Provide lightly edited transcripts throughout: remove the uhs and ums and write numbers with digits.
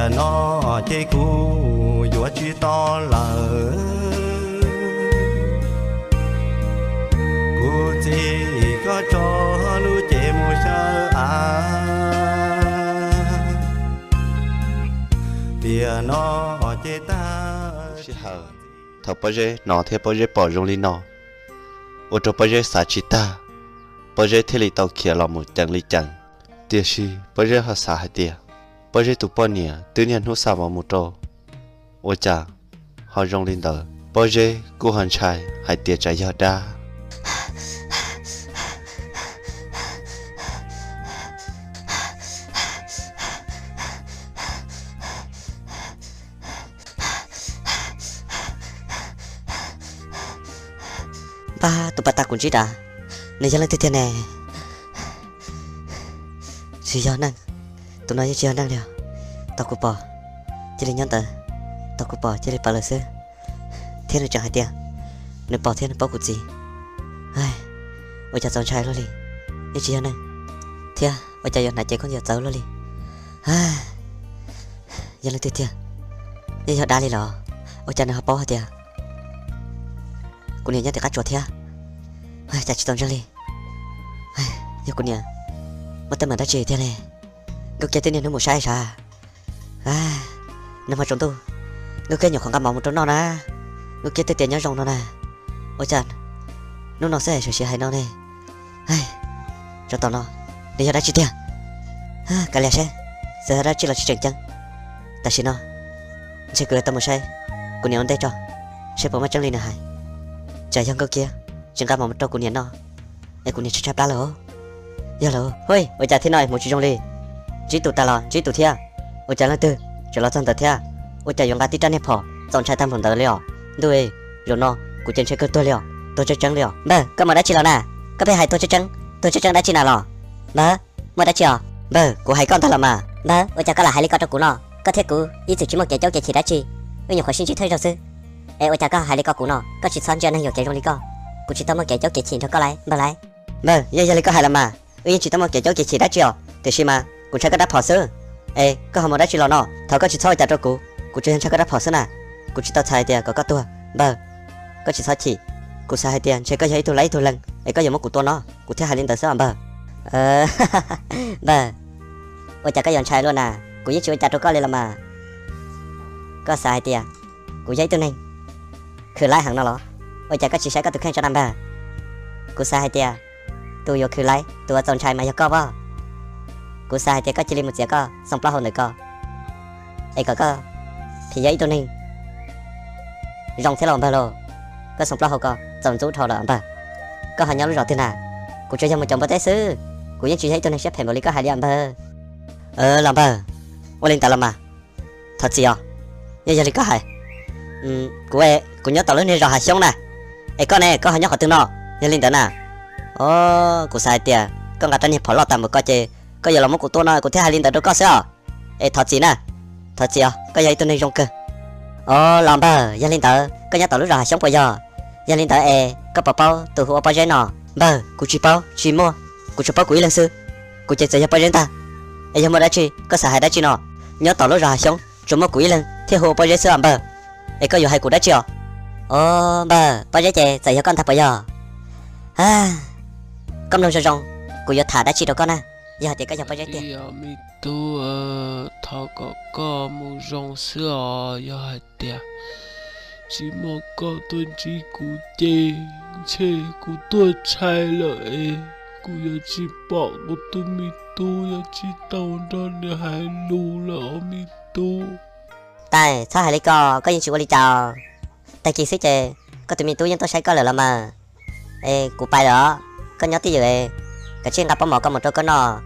tiền nó chơi cú dùa chỉ to lờ cú chỉ có cho lu chế mù sơ tiền nó chơi ta thọ bao giờ nó theo bao giờ bỏ rong li nó ô tô bao giờ xả chỉ ta bao giờ thế li tàu kia là một chẳng li chẳng tiền gì bao giờ họ xả hai tiền bao giờ tụ bao nhiêu tự nhiên họ xả vào một trâu ô cha họ rong li tàu bao giờ cô hắn trai hai tiền trái giờ đa ba tụi bà ta cũng chỉ đã này giờ lên tiếp theo nè chỉ giờ năng tụi nó chỉ giờ năng liao tao cũng bỏ chỉ là nhắn tờ tao cũng bỏ chỉ là bảo lời xưa thiên là chẳng hay tiền nếu bỏ thiên là bỏ cái gì ai ôi cha cháu trai luôn đi như chỉ giờ năng thiên ôi cha giờ này chạy con giờ cháu luôn đi ai giờ lên tiếp theo giờ giờ đã đi rồi ôi cha nó học bỏ hả tiền cô nhớ thì cắt chuột thia, chả chỉ tao ra đi, giờ cô nhớ, mà tao mà đã chỉ thế này, người kia tên này nó một sai sao, nằm ở trong tu, người kia nhỏ khoảng cầm máu một trong nó nè, người kia tên tiền nhớ rồng nó nè, ôi chàn, nó sẽ sửa hay nó này, cho tao nó, để cho đã chỉ tiền, cái lẽ giờ đã chỉ là chỉ chỉnh chân, ta xin nó, sẽ cười tao một sai, cô nhớ ổn đây cho, sẽ bỏ mắt chân lên này hay. Chạy trong câu kia, chẳng cả một trâu của niên nó, em của niên chắp đá lỡ, giờ lỡ, ôi, ôi cha thế này một chuyện trong đi, chỉ tụt ta lo, chỉ tụt thia, ôi cha nói từ, cho nó trong tờ thia, ôi cha dùng gà tít trăn nếp phò, dọn trái tam phần tờ liò, đuôi, rồi nó, của trên chơi cơ tôi liò, tôi chơi trắng liò, bơ, cơ mà đã chỉ lo nè, có phải hai tôi chơi trắng đã chỉ nào lò, bơ, mà đã chỉ à, bơ, của hai con ta làm mà, bơ, ôi cha có là hai lý con trâu của nó, có thể của, ý chỉ một kẻ cháu kẻ chỉ đã chỉ, ôi nhiều khỏi xin chỉ thấy rồi sư. Ôi cha có hai lý co của nó, có chỉ son cho nên hiểu cái trong lý co, cũng chỉ tao một cái cháu cái chỉ thôi có lại, bà lại, vâng, giờ lý co hai làm mà, chỉ tao một cái cháu cái chỉ đã chưa, từ khi mà, cũng chắc có đã phò sữa, có không một đã chỉ lo nó, thằng có chỉ soi trả cho cũng chỉ chắc có đã phò sữa nè, cũng chỉ tao xài tiền có tua, vâng, có chỉ soi chỉ, cũng xài tiền, chỉ có giấy tôi lấy tôi lần, có dùng một của tôi nó, cũng theo hai liên tờ sữa vâng, vâng, ôi cha có dọn xài luôn nè, cũng chỉ trả cho có lên làm mà, có xài tiền, cũng giấy tôi này. Khử lại hàng nó lo, ôi cha có chỉ sẽ có thực hiện cho năm bà, cô sai tia, tôi vô khử lại, tôi ở trong trai mà có bao, cô sai tia có chỉ lên một giờ có, xong bao hồi nữa có, có, thì giấy tôi nên, rong thế lòng bà lo, có xong bao hồi có, xong chú thò là bà, có hàng nhau lúc rồi thế nào, cô chơi cho một chồng bát tết xứ, cô nhớ chỉ giấy tôi nên xếp hẹn một lý có hai đi bà, làm bà, ôi lên ta làm mà, thật gì à, giờ lý có hai. Cô nhớ tao lớn lên rồi hả xong nè, con này có hai nhóc họ tương nó, nhớ lên tới nè, cô sai tiền, con gà tan hiệp phở lọt tạm một coi chơi, có giờ là một của tôi nói, cô thấy hai lên tới đâu có sao, thật gì nè, thật gì à, có giấy tôi này rong cơ, làm bờ, giờ lên tới, có nhớ tao lớn rồi hả xong bây giờ, giờ lên tới, có bao từ hồ bao giấy nọ, bờ, cô chỉ bao, chỉ mua, cô chỉ bao quý lần sư, cô chơi giờ bao giấy ta, giờ mua đã chi, có xài đã chi nọ, nhớ tao lớn rồi hả xong, chúng mua quý lần, theo hồ bao giấy sư làm bờ. Có dù hai cụ đã chưa? Bà, bao giờ chị dạy cho con thật bây giờ? Con đâu rồi cụ giờ thả đã chỉ đâu con à? Giờ thì có giờ bao giờ tiền? Giờ mi tu thọ có một rong sữa giờ hai tiền. Chỉ một con tuần chỉ cụ chê cụ tuần trai lợi, cụ giờ chỉ bỏ cụ tu mi tu giờ chỉ tàu đơn để hai lù lỡ mi tu. Tại sao hai lý có những chuyện lý chào tại kỳ xích chê có tụi mình tôi tôi sẽ có lời mà cụ bài đó có nhớ tí gì cái chuyện gặp có một trâu có nó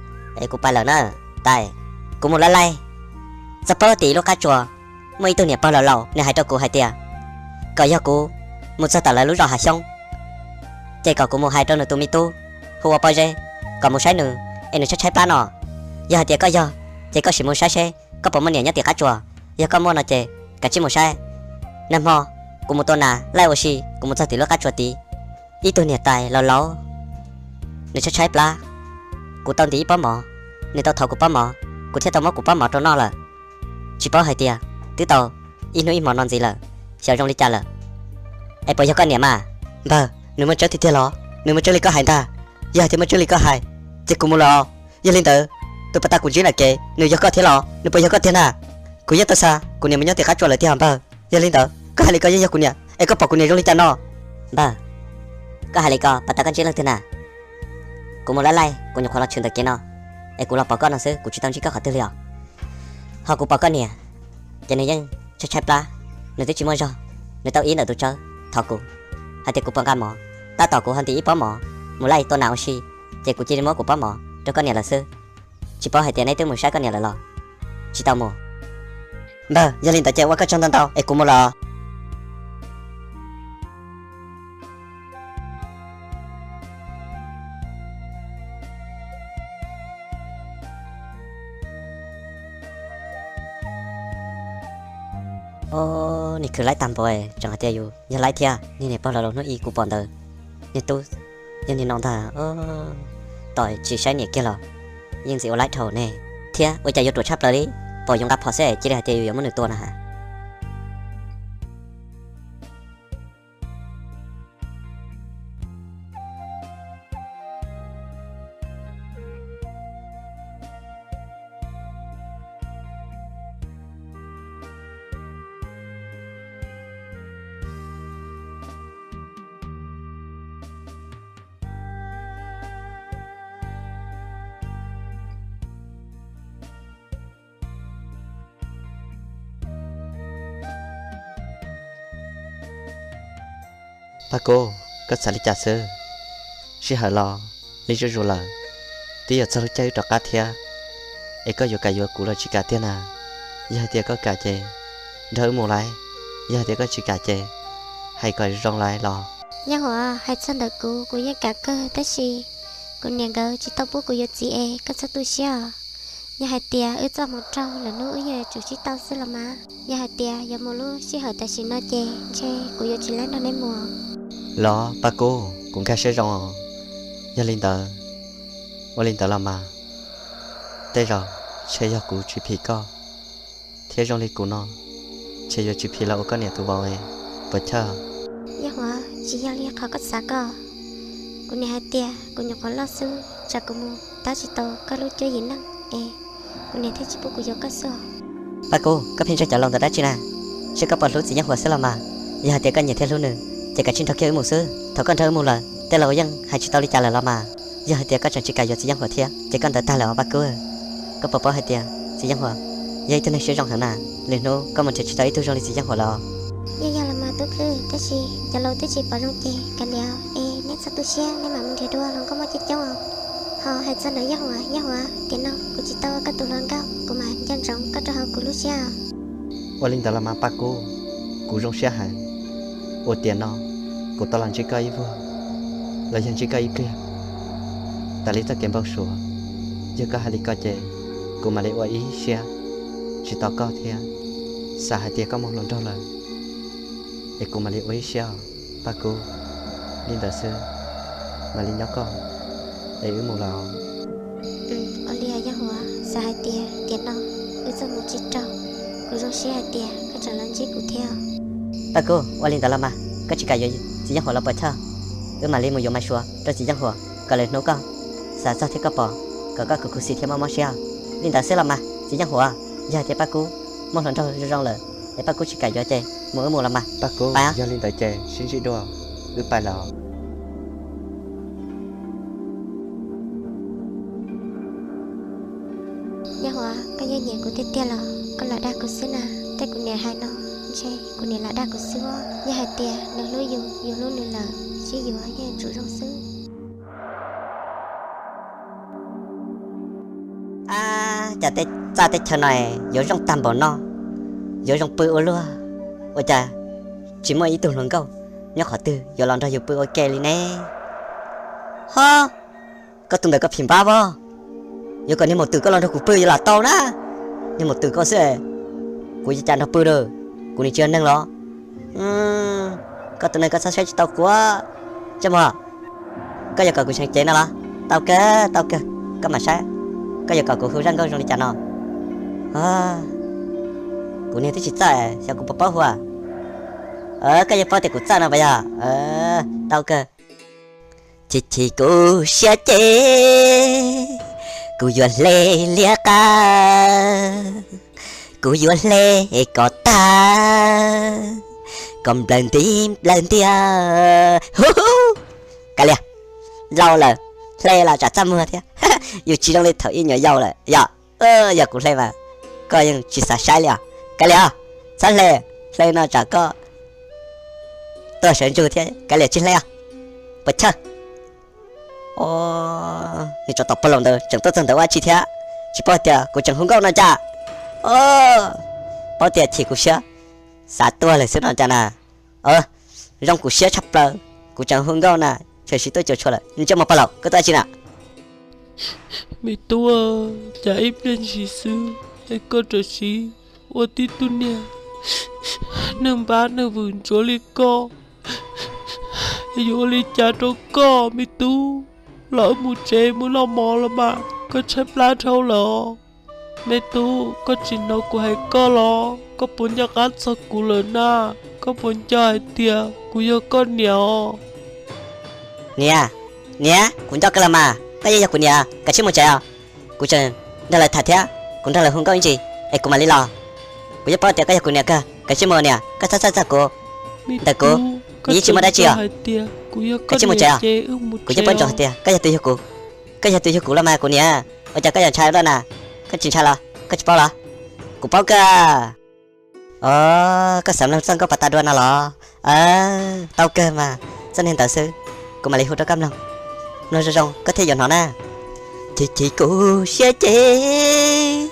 cụ bài lời nữa tại cụ một lay sắp bơ tí lúc cá chùa mấy tôi nhẹ bao lâu nè hai trâu cụ hai tia có do cụ một sao tả lời lúc rồi hả xong chê có cụ một hai trâu nữa tụi mình tu hùa bao giờ còn một sai nữa nó chắc trái ba nọ giờ hai tia có do chê có chỉ một sai xe có bộ một nhẹ nhớ tiệc cá chùa giờ con mua nó chè cả chỉ một sai năm ho cùng một tuần à lại oxy cùng một giờ tí lúc cá chuột tí ít tôi nhiệt tài lâu nếu chắc trái pla của tao tí bó mỏ nếu tao thầu của bó mỏ của thiết tao mất của bó mỏ cho nó là chỉ bảo hai tia tứ tàu ít nói ít món non gì là xéo trong đi cha là em bây giờ con niệm mà vâng nếu mà chơi thì tia lo nếu mà chơi thì có hai ta giờ thì mà chơi thì có hai chỉ cùng một lo giờ lên tới tôi bắt ta cũng chỉ là kệ nếu giờ có thế lo nếu bây giờ có thế nào cũng giờ tôi sao cũng niệm mình nhớ thì khác cho lại tia hàm vâng giờ lên tới có hai lý có giờ cũng niệm em có bảo cũng niệm trong đi cha nó vâng có hai lý có bắt ta con chỉ là thế nào cũng một lại cũng nhập khoa là trường được kia nó em cũng là bảo con nó xứ cũng chỉ tâm chỉ có khả tư liệu họ cũng bảo con nè cho nên dân chắc chắn là nếu tôi chỉ muốn cho nếu tao ý là tôi chơi thọ cũng hai thì cũng bằng gan mỏ ta tỏ cũng hơn thì ít bỏ mỏ một lại tôi nào xí thì cũng chỉ đến mỗi cũng bỏ mỏ cho con nè là xứ chỉ bỏ hai tiền này tôi muốn sai con nè là lo chỉ tao mỏ vâng gia đình tao chơi qua cái trong tao em cũng muốn lo ôนี่คือไล่ตามไปจังหวะเดียวอยู่ยังไล่เทียนี่เนี่ยพอเราลงนู่นอีกูปอนเตอร์นี่ตู้ยังนี่น้องท่าต่อยจีใช้เนี่ยเกี่ยวหรอยังสิเอาไล่เท่าแน่เทียว่าจะยกตัวชับเลยดิปล่อยยงกับพอเซ่จีได้เดียวอยู่มันหนึ่งตัวนะฮะba cô có xả lý trà sơ chỉ hở lò lý cho rồi là tí giờ sao chơi trò cá thia ấy có vô cả vô cũ là chỉ cả tiền à giờ thì có cả chè đỡ mù lại giờ thì có chỉ cả chè hay coi rong lại lò nhà họ hay chân được cô nhà cả cơ tất gì cô nhà gấu chỉ tao bố cô yêu chị e có sao tôi xia nhà hai tia ở trong một trâu là nó ở nhà chủ chỉ tao xí là má nhà hai tia giờ một lúc chỉ hỏi ta chỉ nói chè cô yêu chỉ lấy nó nên mùa lò ba cô cũng cả sẽ rong giờ lên tờ làm mà đây rồi chơi giờ cũ chỉ phi co thế rong lên cũ nó chơi giờ chỉ phi là có nhà tụ vào ấy bớt chờ nhà họ chỉ giờ liên họ có sao co cô nhà hai tia cô nhà có lo sư cha cô mua ta chỉ tao có lúc chơi gì năng cô nhà thấy chỉ bố cô yêu có sao ba cô có phim cho trả lòng tao đã chưa nè chưa có bọn lúc gì nhắc hòa sẽ làm mà giờ thì có nhiều thêm luôn nữa chỉ cả trên thao kia một sư thao con thao một lần tên là dân hay chỉ tao đi trả lời làm mà giờ thì có chẳng chỉ cả giờ chỉ dân hòa thiệt chỉ cần tới ta là ba cô có bỏ hai tiền chỉ dân hòa vậy tôi này sẽ rong thằng nào liền nó có một chỉ tới tôi rong đi chỉ dân hòa lo giờ là mà tôi cứ tới gì giờ lâu tới gì bỏ rong chè cả đeo nét sao tôi xe nên mà mình thì đua lòng có một chiếc cháu họ hay sao nữa giá hòa tiền đâu cô chỉ tao các tụ lần cao cô mà dân rong các trò họ của lúc xe ô linh tờ làm mà ba cô cú rong xe hả ô tiền nó cô tao làm chỉ cây vừa là dân chỉ cây kia ta lấy ta kiếm bao số giờ có hai lý coi chè cô mà lấy ô ý xe chỉ tao có thế xa hai tia có một lần đâu là để cô mà lấy ô ý xe ba cô linh tờ sư mà linh nhóc con để uống một lọ Olia giá hòa xa hai tia tiền đâu ở trong một chiếc trâu cô rong xe hai tia các trò lần chiếc của theo ba cô qua lên tao làm mà có chỉ cả giờ chỉ dân hòa là bớt chờ mà lên một giờ mai xua cho chỉ dân hòa cả lên nấu con sao thế có bỏ cả các cụ xịt thêm mắm xia lên tao sẽ làm mà chỉ dân hòa giờ thì ba cô mong lần đâu rong lời để ba cô chỉ cả giờ chơi mỗi một làm mà ba cô giờ lên tới chè xin chỉ đùa ướp bài lò giá hòa cái nhà của tiết tia là con là đa của xưa nà tay của nhà hai nó chơi của nhà là đa của xưa nhà hai tia nếu lối dùng lối nữa là chỉ dùng ở nhà chủ rong xứ chả tết cha tết chờ này nhớ trong tam bảo no nhớ trong bự luôn ôi cha chỉ mỗi ý tưởng lớn câu nhớ khó từ giờ làm ra nhiều bự ok liền nè ha có tụi mày có phim ba vô giờ còn như một từ có làm ra cục bự là tao na nhưng một từ có sẽ của chị chàng nó bự rồi của đi chơi nâng lo có tụi này có sao sẽ tao quá chứ mà có giờ còn của sang chế nào là tao kê có mà sai có giờ còn của hướng răng có trong đi chàng nó cụ này thì chỉ tại sao cụ bảo hoa cái gì bảo thì cụ tại nào bây giờ tao cơ chỉ cụ sẽ chết cụ vừa lê lia ca cụ vừa lê có ta cầm lần tia cái lia lâu rồi lê là trả trăm mưa thế yêu chỉ trong lên thở in nhỏ dâu rồi dạ giờ cũng lê mà coi như chỉ xả sai lia cái lia sao lê nó trả có tôi sẽ chú thế cái lia chỉ lê bật chơi你这到不拢的，整到整到我几天，去包点，我整红高那家，包点铁骨靴，啥多了是那家呢？让骨靴差不了，我整红高呢，确实都就错了，你这么不老，搁多少呢？ Mày tua chả ít lên gì xưa hay có trở gì ô tí tu nè nâng bá nâng vườn chỗ li co vô li cha chỗ co mày tu lỡ mu chê mu lo mò là mà có chép lá trâu lọ mày tu có chuyện nào của hay co lọ có bốn nhà gắt sao cụ lớn na có bốn cha hay tia cụ yêu con nhỏ nè cũng cho cái là mà cái gì của nè cái chuyện một trời à cụ chân đây là thật thế cũng đây là không có anh chị ấy cũng mà lý lo cụ giúp bao tiền cái gì của nè cơ cái chuyện một nè cái sao cô đại cô nghĩ chuyện mà đã chưa cái chuyện một trời à cụ giúp bao tiền cái gì tôi cho cụ là mà cụ nè bây giờ cái gì trai đó nè cái chuyện trai là cái chuyện bao là cụ bao cơ cái sắm lâm sang có bát đua nào lo tao cơ mà cho nên tao sư cụ mà lý hút cho cam lòng nói rồi có thể dọn nó nè chỉ cô sẽ chết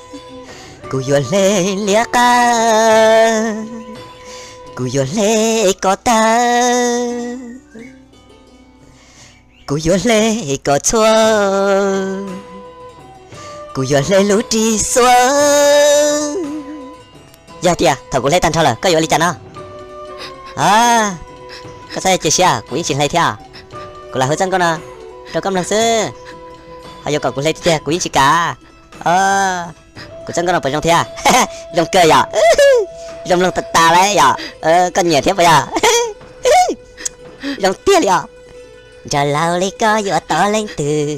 cô vừa lê lia ca cô vừa lê có ta cô vừa lê có chua cô vừa lê lú đi xuống giờ tia thằng cô lê tan thôi là có vừa lê chán à có sao chị xia cô ý chuyện hay thế à cô là hơi chân con à đâu cầm lần xưa hay giờ cô lê tia cô ý chị cả cô chân con là phải trong thế à trong cơ à trong lông ta đấy à con nhẹ thế vậy à trong tia à giờ lao lấy co vừa to lên từ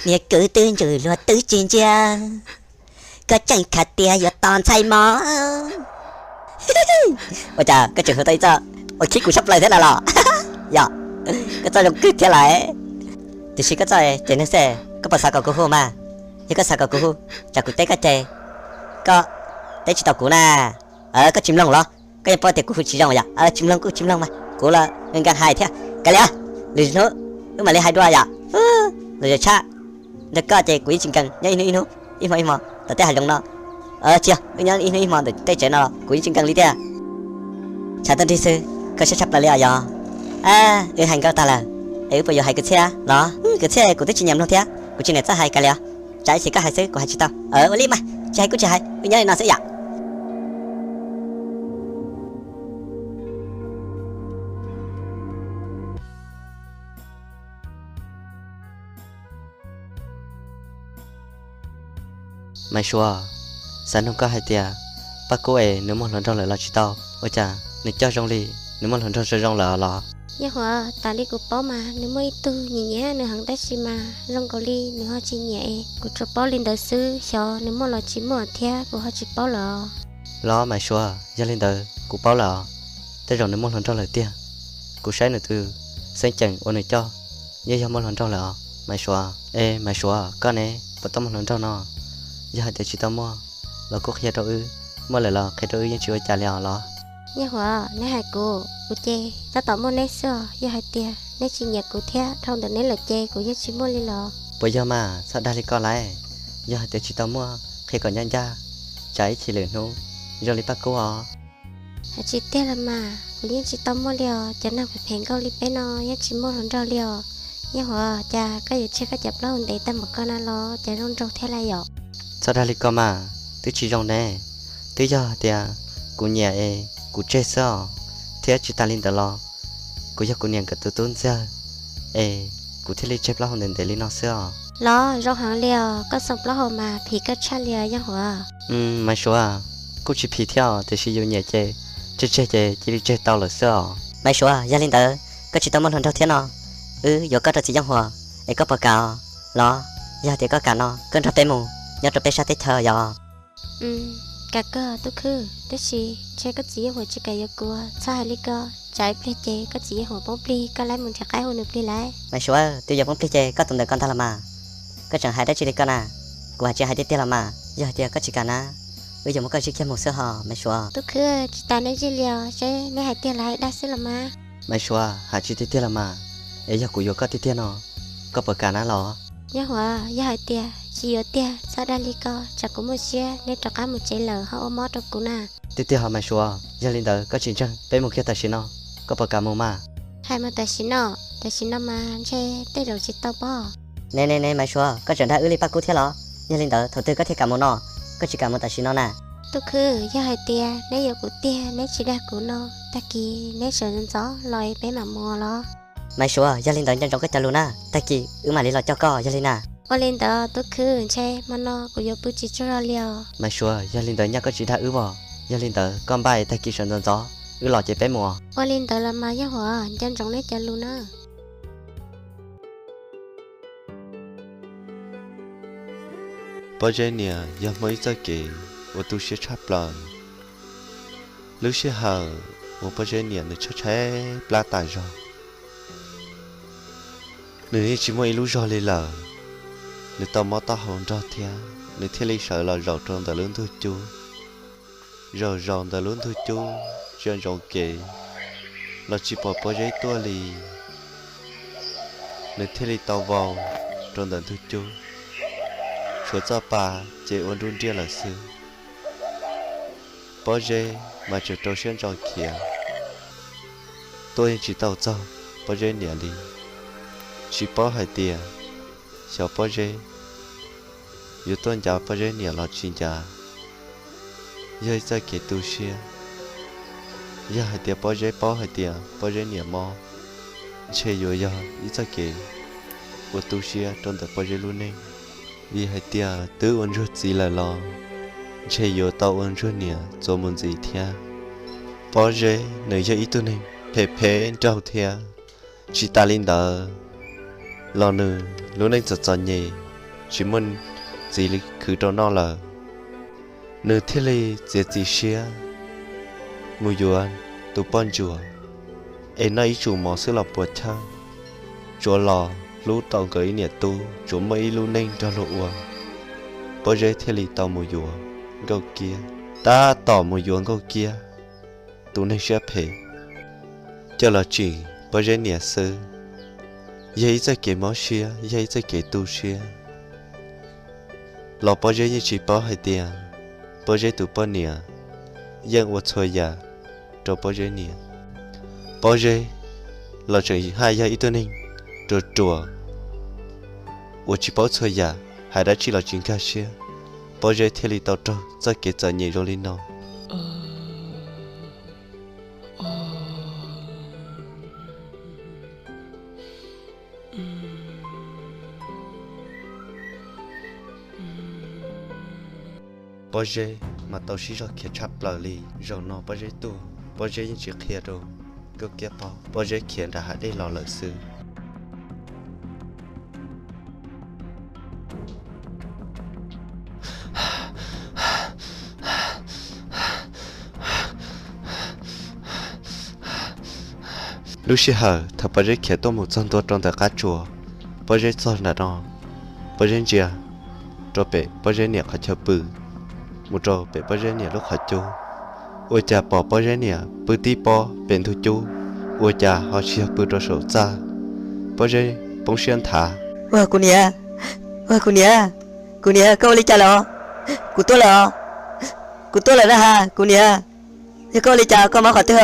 nghe cứ tương rồi lo tứ trên cha có chẳng khát tia vừa toàn say mó ôi chà cái trường hợp tay cho ôi khí của sắp lại thế nào lọ dạ cái cho trong cứ thế lại thì chỉ có cho trên nó xe có bao sao có cô mà nhưng có sao có cô chả cụ té cái chè có té chỉ tàu cũ nè có chim lông lo cái bao tiền của chỉ rong vậy chim lông mà cũ là nên gan hai thế cái này lì nữa mà lấy hai đôi vậy rồi cha được có chè quý chính cần nhớ in mà tao té hai lông nó chưa nhớ in mà để té chè nó quý chính cần lý thế cha tân thi sư có sẽ chấp là lý à hành cao ta là bây giờ hai cái xe đó cái xe của tôi chỉ nhầm luôn thế của chị này sẽ hai cái lẽ trái chỉ có hai xe của hai chị tao lý mà trái của chị hai bây giờ nó sẽ dạng mày xua sáng không có hai tia bác cô ấy nếu một lần trong lời là chị tao ôi chà nếu cho trong đi nếu một lần trong sẽ trong là nhớ hòa ta đi của bố mà nếu mới tu nhẹ nếu hàng đất xí mà rong cầu ly nếu họ chỉ nhẹ của cho bố lên đời sư cho nếu mà lo chỉ mua thea của họ chỉ bố lo mày xua gia lên đời của báo là tới rồi nếu một lần trong lời tia của sáng nữa từ sáng chẳng ôn này cho nhớ cho một lần trong là mày xua con này bắt tao một lần trong nó giờ hai chị tao mua là cô kia đâu mua lại là khi đâu nhưng chưa trả liền lo nhớ hòa nãy hai cô chê ta tỏ mua nét xưa giờ hai tia nét chỉ nhạc của thea thông từ nét là chê của giờ chỉ mua lên lò bây giờ mà sao đây con lại giờ hai chị tao mua khi còn nhanh ra trái chỉ lửa nô giờ lấy bác cô hai chị tia là mà của giờ chỉ tao mua liều cho nên phải phèn câu li bé nó giờ chỉ mua lần rau liều nhớ hòa cha cái giờ chơi cái chập lâu để ta một con lo cha rong rau theo lại dọc sao đây con mà tôi chỉ rong nè tôi giờ tia của nhà của chơi sao thế chỉ ta lên đó lo của giờ của nhà cái tốn giờ của thế lên chép lo hôm để lên nó sao lo rong hàng liều có sọc lo mà thì cái cha liều nhá hòa mày số cô chỉ phi theo thì chỉ dùng nhẹ chơi chỉ đi chơi tao là sao mày xóa gia linh tớ có chỉ tao muốn hơn đâu thế nào giờ có chỉ giang hòa ấy có bờ cào lo giờ thì có cả nó cơn ra tê mù nhớ cho bé sát tết thờ giờ cả cơ tôi khứ thế gì chơi có chỉ hồi chơi cái cua sai lý cơ trái ple chơi có chỉ hồi bóng ple có lấy một trái cái hồi nửa ple lại mày xóa tôi giờ bóng ple chơi có tụi đời con ta làm mà có chẳng hay đã chỉ đi con à của chơi hay tết làm mà giờ thì có chỉ cả na bây giờ mới có chỉ kia một sơ hở mày xóa tôi khứ chỉ ta nói chỉ liều chơi nên hai tiền lại đa số là mà mày xóa hạt chỉ tết làm mà ấy giờ của yo có tết nó có bờ cả na lo nhớ hòa giờ hai tiền chỉ ở tiền sau đó lý cơ chẳng có một xe nên cho cá một trái lờ họ ôm mót trong cú na tết hả mày xóa gia linh tớ có chuyện chăng bé một kia tài xí nó có bờ cả mù mà hai mà tại xin nó mà chơi tới rồi chỉ tao bỏ nè mày xóa có chuyện đã ư li bắt cú thế lo gia linh tớ thầu tư có thể cả mù nó có chỉ cả một tài xí nó nè tôi khứ giờ hai tiền nếu giờ của tiền nếu chỉ đã của nó ta kỳ nếu sợ nên gió lòi bé mà mò lo mày xóa gia linh tớ nhân trong cái chả luôn à ta kỳ mà đi lo cho co gia linh à ô lên đó tôi khứ chơi mà nó của giờ bự chỉ cho ra liều mày xóa gia linh tớ nhắc có chỉ đã ư bỏ gia linh tớ con bay ta kỳ sơn dân gió ư lo chơi bé mùa ô lên đó là mà giờ hòa chân trong đấy cho luôn á bây giờ nè giờ mới ra kì và tôi sẽ chấp lời lúc sẽ hờ và bây giờ nè nó chắc chắn là tài rồi nếu chỉ mới lúc rồi là nếu tao mất tao hồn ra thia nếu thế lý sợ là rồi trong đời lớn thôi chú rồi đời lớn thôi chú chuyện rồi kì là chỉ bỏ bây giờ tôi lì nếu thế lý tao vào trong đời thôi chú số cho bà chế ôn run riêng là sư bao giờ mà chỉ trâu xuyên trong kia tôi chỉ tàu cho bao giờ nhẹ đi chỉ bao hai tiền sau bao giờ yêu tuân giáo bao giờ nhẹ lọt xin trả giờ ra kia tu xuyên giờ hai tiền bao hai tiền bao giờ nhẹ mò chơi rồi giờ giờ kia của tu xuyên trong tập bao giờ luôn nên vì hai tia tứ ôn rút gì là lo chơi vô tàu ôn rút nè做梦gì thia bao giờ nơi giờ ít tu này phê trâu thia chỉ ta linh đờ lo nữa lúc này chợt nhẹ chỉ muốn gì là cứ cho nó là nơi thế này gì xia mua yuan tu bán chùa em nói chủ mỏ sữa lọc bột cha chùa lò lúc tao gửi nhà tu chỗ mấy lúc nên cho lộ uang bây giờ thế li tao mua yuan gấu kia ta tỏ mua yuan gấu kia tu nên sẽ phê cho là chỉ bây giờ nhà sư vậy ra cái món xia vậy ra cái tu xia lọ bây giờ như chỉ bao hai tiền bây giờ tu bao nhiêu nhưng我错呀做bây giờ nhiêu bây giờ là chỉ hai giờ ít thôi rồi chùa 我只保错呀，还得去了金卡些，保着天里到这，再给咱年肉里闹。保着mà tao chỉ cho kia chắp lời li, rồi nó bảo着tu, bảo着những chuyện kia rồi, cái kia bảo着kia đã hãy đi lo lợi sư. Lúc xưa hở, thằng bảo着kia tôi một trămตัว trong tất cả chùa, bảo着sao là nó, bảo着gì, rồi bé bảo着nhẹ khai chơi bự. một trò bé bao giờ nhỉ lúc họ chú ôi cha bỏ bao giờ nhỉ bự tí bỏ bên thu chú ôi cha họ chia bự trò sổ cha bao giờ bông xuyên thả ôi cô nia câu lấy cha lo cô tôi là ra ha cô nia thì câu lấy cha con máu khỏi tiêu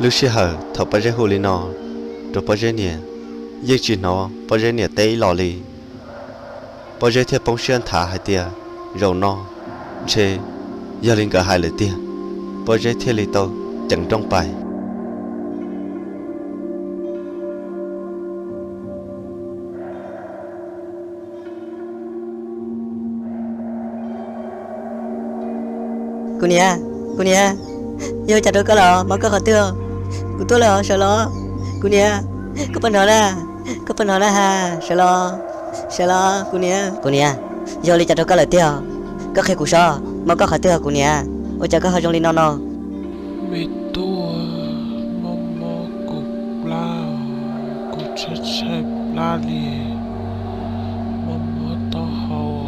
lúc xưa hở thọ bao giờ hồ lên nó rồi bao giờ nhỉ giết chỉ nó bao giờ nhỉ tây lò lì bao giờ thì bông xuyên thả hai tia rồi nó chế gia đình cả hai lời tiền bao giờ thiên lý tao chẳng trong bài cô nia giờ chặt đôi cái lò mà có khó tiêu cô tôi là sợ lo cô nia có phần nào là ha sợ lo cô nia giờ đi chặt đôi cái lò tiêu có khi cô sợ mà có khó tiêu cô nia ôi chả có hơi trong đi nó mi tua mama cô la cô chạy la đi mama tao hầu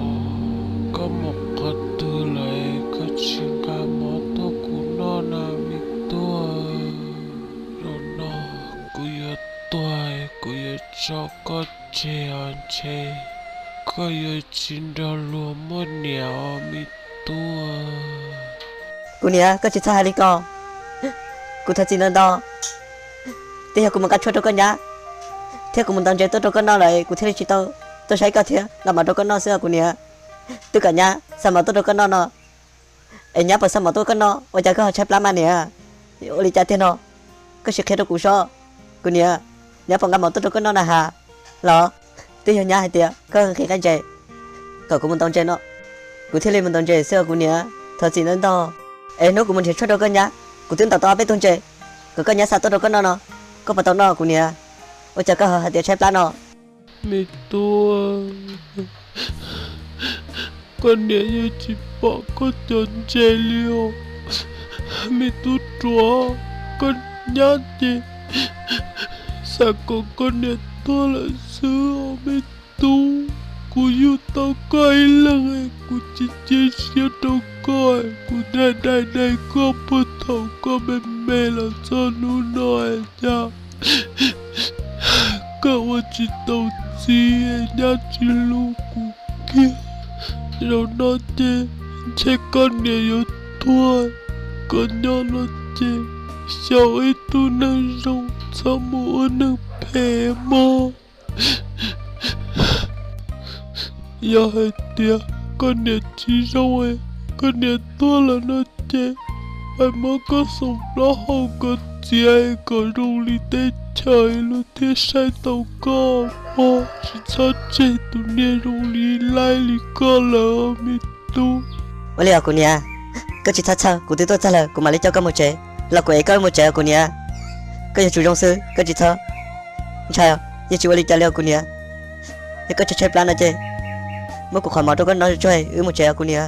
có một cái từ lại có chuyện cả mà tao cũng nó là mi tua rồi nó cô yêu tôi cô yêu cho có chê có yêu chín đó luôn một nẻo mi tua cô nia có chỉ sao hai đi co cô thật xin ơn đó thế cô muốn cắt chuột cho con nhá thế cô muốn tao chơi tôi cho con nó lại cô thế chỉ tôi thấy cái thế là mà cho con nó xưa cô nia tôi cả nhá sao mà tôi cho con nó ấy nhá sao mà tôi con nó ôi cha có chép lắm mà nè ôi cha thế nó có sự khác đâu cô so cô nia nhá phòng ngắm mà tôi cho con nó là hà lo tôi hiểu nhá hay tiệt có khi cái chơi cậu cũng muốn tao chơi nó cô thế lên muốn tao chơi xưa cô nia thật xin ơn đó ấy nó cũng muốn chơi cho con nhá cô tin tao biết tao chơi cô con nhá sao tôi cho con nó có phải tao nó cô nia ôi cha có hay tiệt chép lắm nó mi tua con nhớ như chỉ bỏ con trốn chơi liêu mi tu chúa con nhát gì sao con nhớ tua là xưa mi tu cô yêu tao coi lăng cô chỉ chơi siêu tao coi cô đây có bớt thầu có mê là sao nó nói cha cậu chỉ tao gì nhát chỉ lu cô kia rồi nó chơi con nhiều thua con nhỏ nó chơi sao ấy tu năng rong sao mua năng phê mò giờ hai tia con nhà chỉ rong ấy con nhà tua là nó chơi ai mà có sống đó không có gì ai có rong li tê trời luôn thế sai tàu co mà chỉ sao chơi tụi nhà rong li lai li co là mi tu ôi liều cô nia có chỉ thật sao cô tôi trả lời cô mà lấy cho con một chế là cô ấy có một chế cô nia có nhà chủ trong sư có chỉ thơ sao nhà chủ lấy trả lời cô nia có chỉ chơi plan là chơi mới cuộc hỏi mà tôi có nói chơi một chế cô nia